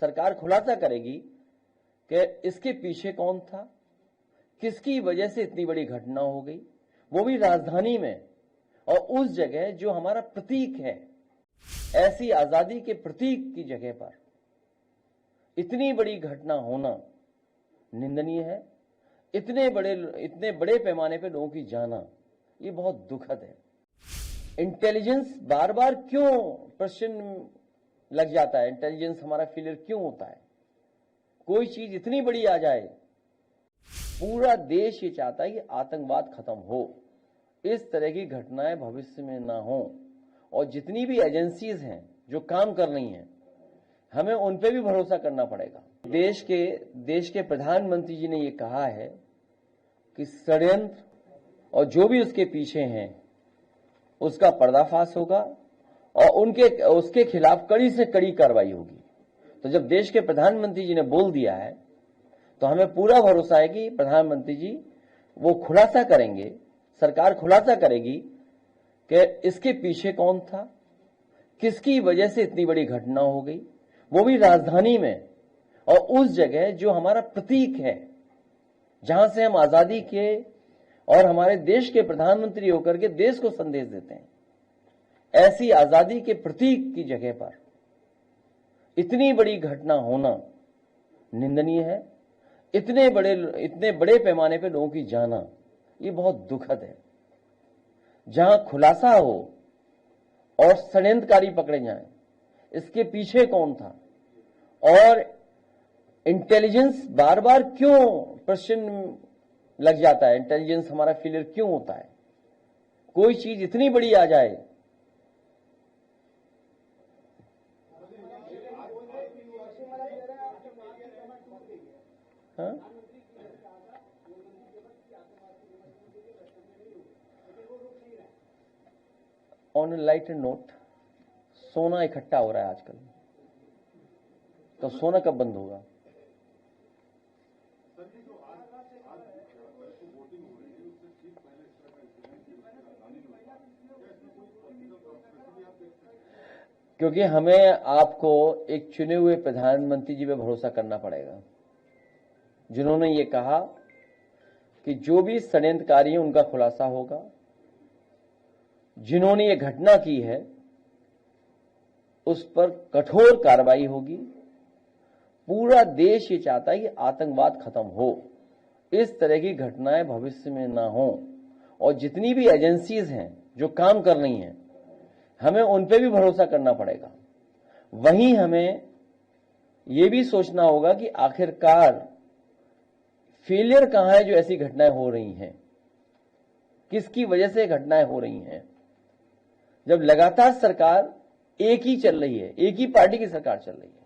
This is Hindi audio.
सरकार खुलासा करेगी कि इसके पीछे कौन था, किसकी वजह से इतनी बड़ी घटना हो गई, वो भी राजधानी में और उस जगह जो हमारा प्रतीक है। ऐसी आजादी के प्रतीक की जगह पर इतनी बड़ी घटना होना निंदनीय है। इतने बड़े पैमाने पे लोगों की जाना, ये बहुत दुखद है। इंटेलिजेंस बार बार क्यों प्रश्न लग जाता है, इंटेलिजेंस हमारा फेलियर क्यों होता है? कोई चीज इतनी बड़ी आ जाए, पूरा देश ये चाहता है कि आतंकवाद खत्म हो, इस तरह की घटनाएं भविष्य में ना हो। और जितनी भी एजेंसीज हैं जो काम कर रही हैं, हमें उन पे भी भरोसा करना पड़ेगा। देश के प्रधानमंत्री जी ने ये कहा है कि षड्यंत्र और जो भी उसके पीछे हैं उसका पर्दाफाश होगा और उसके खिलाफ कड़ी से कड़ी कार्रवाई होगी। तो जब देश के प्रधानमंत्री जी ने बोल दिया है तो हमें पूरा भरोसा है कि प्रधानमंत्री जी वो खुलासा करेंगे, सरकार खुलासा करेगी कि इसके पीछे कौन था, किसकी वजह से इतनी बड़ी घटना हो गई, वो भी राजधानी में और उस जगह जो हमारा प्रतीक है, जहां से हम आजादी के और हमारे देश के प्रधानमंत्री होकर के देश को संदेश देते हैं। ऐसी आजादी के प्रतीक की जगह पर इतनी बड़ी घटना होना निंदनीय है। इतने बड़े पैमाने पे लोगों की जाना, ये बहुत दुखद है। जहां खुलासा हो और षड्यंत्रकारी पकड़े जाएं, इसके पीछे कौन था, और इंटेलिजेंस बार बार क्यों प्रश्न लग जाता है, इंटेलिजेंस हमारा फेलियर क्यों होता है? कोई चीज इतनी बड़ी आ जाए, हाँ? ऑन ए लाइटर नोट, सोना इकट्ठा हो रहा है आजकल, तो सोना कब बंद होगा? क्योंकि हमें आपको एक चुने हुए प्रधानमंत्री जी पे भरोसा करना पड़ेगा, जिन्होंने ये कहा कि जो भी षड्यंत्रकारी है उनका खुलासा होगा, जिन्होंने ये घटना की है उस पर कठोर कार्रवाई होगी। पूरा देश ये चाहता है कि आतंकवाद खत्म हो, इस तरह की घटनाएं भविष्य में ना हो। और जितनी भी एजेंसीज हैं जो काम कर रही हैं, हमें उन पे भी भरोसा करना पड़ेगा। वहीं हमें ये भी सोचना होगा कि आखिरकार फेलियर कहां है जो ऐसी घटनाएं हो रही हैं, किसकी वजह से घटनाएं हो रही हैं। जब लगातार सरकार एक ही चल रही है, एक ही पार्टी की सरकार चल रही है,